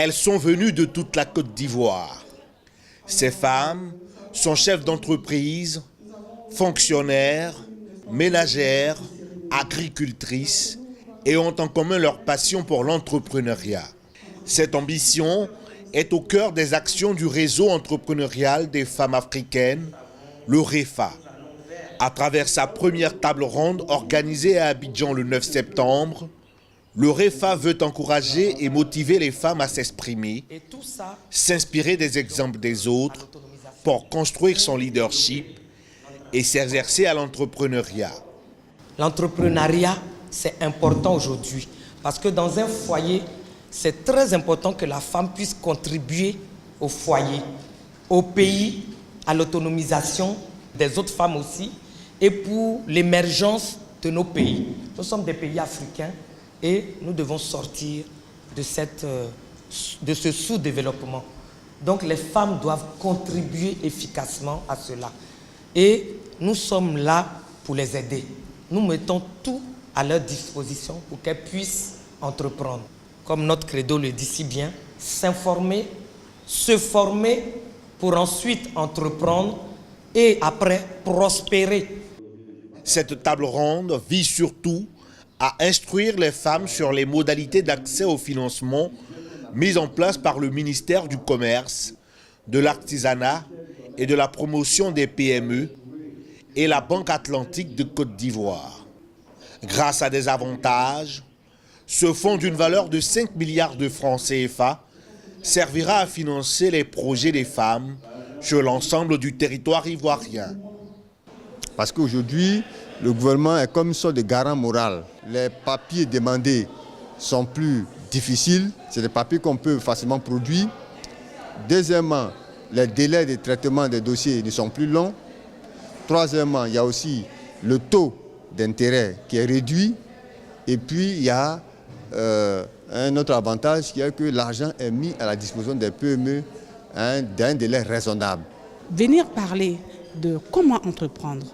Elles sont venues de toute la Côte d'Ivoire. Ces femmes sont chefs d'entreprise, fonctionnaires, ménagères, agricultrices et ont en commun leur passion pour l'entrepreneuriat. Cette ambition est au cœur des actions du réseau entrepreneurial des femmes africaines, le REFA. À travers sa première table ronde organisée à Abidjan le 9 septembre, le REFA veut encourager et motiver les femmes à s'exprimer, s'inspirer des exemples des autres pour construire son leadership et s'exercer à l'entrepreneuriat. L'entrepreneuriat, c'est important aujourd'hui parce que dans un foyer, c'est très important que la femme puisse contribuer au foyer, au pays, à l'autonomisation des autres femmes aussi et pour l'émergence de nos pays. Nous sommes des pays africains et nous devons sortir de ce sous-développement. Donc les femmes doivent contribuer efficacement à cela. Et nous sommes là pour les aider. Nous mettons tout à leur disposition pour qu'elles puissent entreprendre. Comme notre credo le dit si bien, s'informer, se former pour ensuite entreprendre et après prospérer. Cette table ronde vise surtout à instruire les femmes sur les modalités d'accès au financement mises en place par le ministère du Commerce, de l'Artisanat et de la promotion des PME et la Banque Atlantique de Côte d'Ivoire. Grâce à des avantages, ce fonds d'une valeur de 5 milliards de francs CFA servira à financer les projets des femmes sur l'ensemble du territoire ivoirien. Parce qu'aujourd'hui, le gouvernement est comme une sorte de garant moral. Les papiers demandés sont plus difficiles, c'est des papiers qu'on peut facilement produire. Deuxièmement, les délais de traitement des dossiers ne sont plus longs. Troisièmement, il y a aussi le taux d'intérêt qui est réduit. Et puis, il y a un autre avantage qui est que l'argent est mis à la disposition des PME d'un délai raisonnable. Venir parler de comment entreprendre,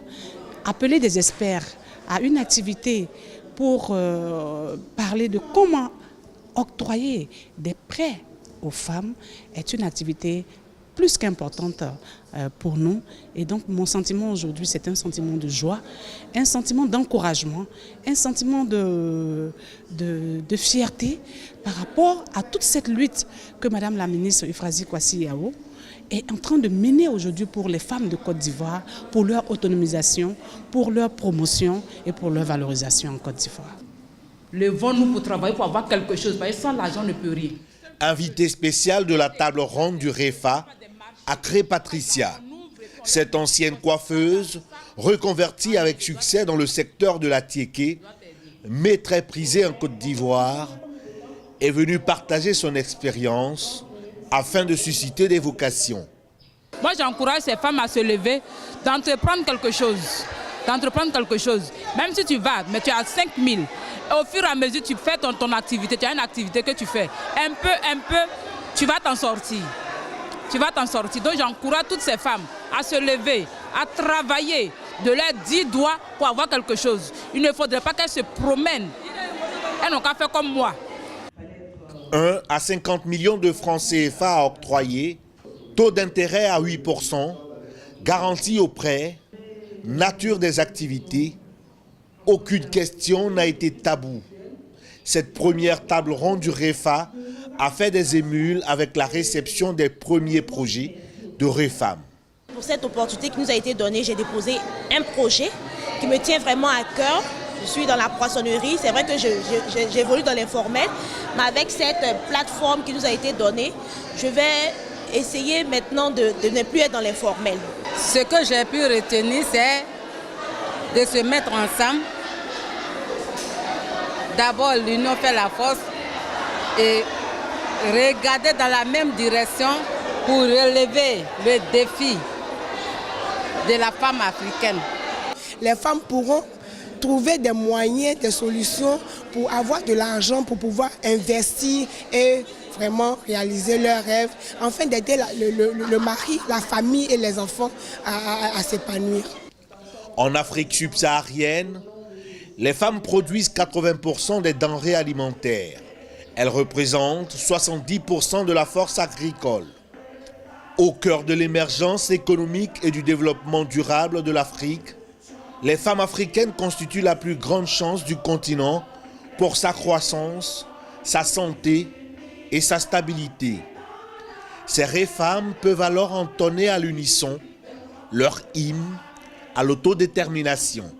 appeler des experts à une activité pour parler de comment octroyer des prêts aux femmes est une activité plus qu'importante pour nous. Et donc mon sentiment aujourd'hui, c'est un sentiment de joie, un sentiment d'encouragement, un sentiment de fierté par rapport à toute cette lutte que Madame la ministre Euphrasie Kwasi-Yao est en train de mener aujourd'hui pour les femmes de Côte d'Ivoire, pour leur autonomisation, pour leur promotion et pour leur valorisation en Côte d'Ivoire. Levons-nous pour travailler, pour avoir quelque chose, parce que sans l'argent, on ne peut rien. Invitée spéciale de la table ronde du REFA, Akré Patricia. Cette ancienne coiffeuse, reconvertie avec succès dans le secteur de la tiéké, mais très prisée en Côte d'Ivoire, est venue partager son expérience afin de susciter des vocations. Moi, j'encourage ces femmes à se lever, d'entreprendre quelque chose. Même si tu vas, mais tu as 5 000. Au fur et à mesure, tu fais ton activité, tu as une activité que tu fais. Un peu, tu vas t'en sortir. Donc j'encourage toutes ces femmes à se lever, à travailler, de leurs 10 doigts pour avoir quelque chose. Il ne faudrait pas qu'elles se promènent. Elles n'ont qu'à faire comme moi. 1 à 50 millions de francs CFA à octroyer, taux d'intérêt à 8%, garantie au prêt, nature des activités, aucune question n'a été taboue. Cette première table ronde du REFA a fait des émules avec la réception des premiers projets de REFAM. Pour cette opportunité qui nous a été donnée, j'ai déposé un projet qui me tient vraiment à cœur. Je suis dans la poissonnerie, c'est vrai que j'évolue dans l'informel, mais avec cette plateforme qui nous a été donnée, je vais essayer maintenant de ne plus être dans l'informel. Ce que j'ai pu retenir, c'est de se mettre ensemble. D'abord, l'union fait la force et regarder dans la même direction pour relever le défi de la femme africaine. Les femmes pourront trouver des moyens, des solutions pour avoir de l'argent, pour pouvoir investir et vraiment réaliser leurs rêves, afin d'aider le mari, la famille et les enfants à s'épanouir. En Afrique subsaharienne, les femmes produisent 80% des denrées alimentaires. Elles représentent 70% de la force agricole. Au cœur de l'émergence économique et du développement durable de l'Afrique, les femmes africaines constituent la plus grande chance du continent pour sa croissance, sa santé et sa stabilité. Ces femmes peuvent alors entonner à l'unisson leur hymne à l'autodétermination.